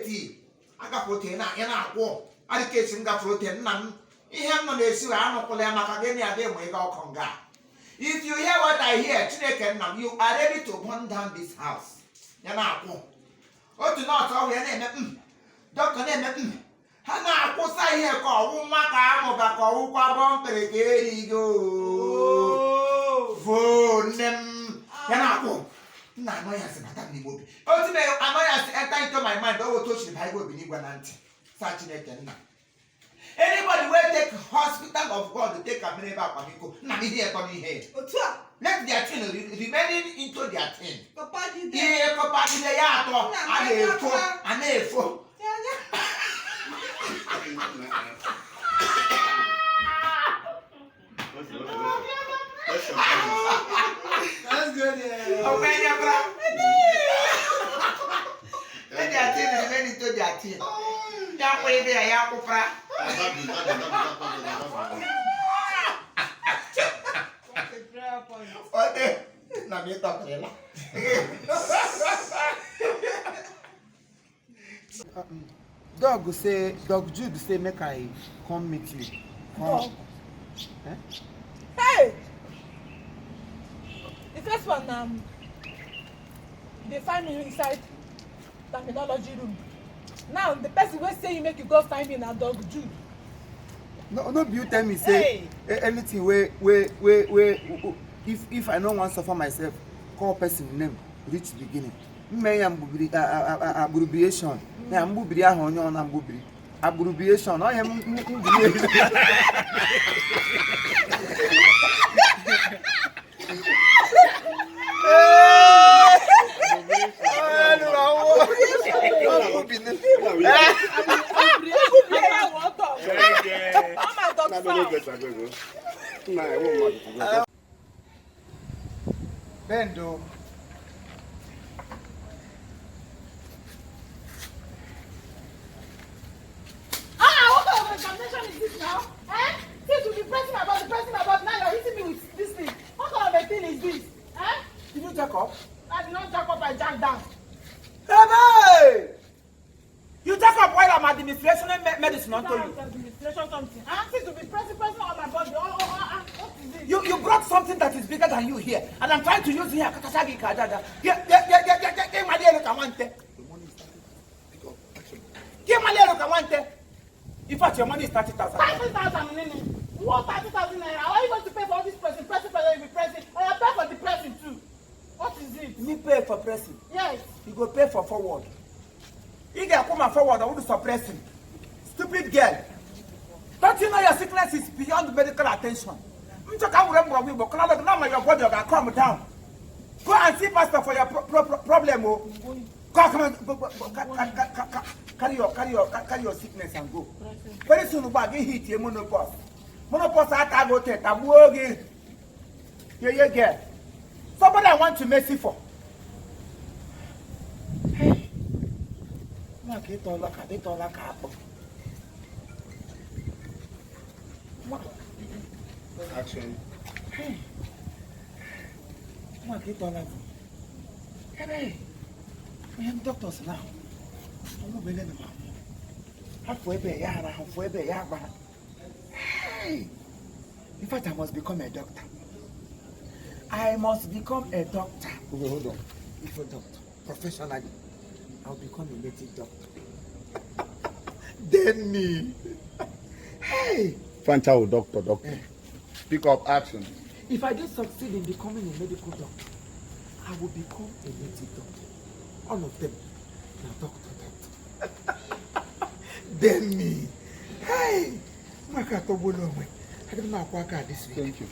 tea. I got protein, and I walk. Education got protein, none. He have no issue, I don't call him Macadamia, then we go conga. If you hear what I hear, Chineke, you are ready to burn down this house. Yana, oh, to not all your name, Doctor Name, Hana, what's I hear call, Wumaka, Mobako, Wabon, go. Phone them, Yana. No, annoyance, Madame Nibobi. Ultimately, annoyance enter into my mind, but will touch the Bible beneath one auntie. Such a anybody will take hospital of God to take a minute back on you. Now, here coming here. Let their tin remaining into their tin. Papa, dear, Papa, the yato, and therefore. That's good, yeah. Oh, man, you're proud. Let their tin remain into their tin. That way, they are Yakupra. Okay, now you talk to me. Dog say, Dog Jude say, make I come meet you. Come. Eh? Hey! The first one, they find me inside the terminology room. Now, the person will say you make you go find me in a Dog Jude. No, you tell me, say, anything where, if I don't want to suffer myself, call person name, reach beginning. May abbreviation. I am abbreviation. I am. Bendo. What kind of examination is this now? Eh? Since you've been pressing about, now you're hitting me with this thing. What kind of a thing is this? Eh? Did you jack up? I did not jack up, I jacked down. Hey! You jack up while I'm administration medicine, I told you. Administration something. Since you've been pressing on my body. What is it? You brought something that is bigger than you here, and I'm trying to use it here. In fact, your money is 30,000. 30,000. What 30,000 naira? How are you going to pay for all this pressing? Pressing, you be pressing. Or you pay for the pressing too? What is it? You pay for pressing. Yes. You go pay for forward. You get come forward, I want to suppressing. Stupid girl. Don't you know your sickness is beyond medical attention? Now your body will calm down. Go and see pastor for your problem. Come on, carry your sickness and go. Very soon you will hit your monopause. Monopause I go take. I'm working. Yeah, girl. Somebody I want to mercy for. Hey, Action. Hey, hey, I am doctors now. Hey, in fact, I must become a doctor. I must become a doctor. Hold on. If a doctor, professionally, I'll become a native doctor. Then me. Hey. Fanchao, doctor. Pick up action. If I don't succeed in becoming a medical doctor, I will become a native doctor. All of them. Now, doctor. Then me. Hey. I don't know how this week. Thank you.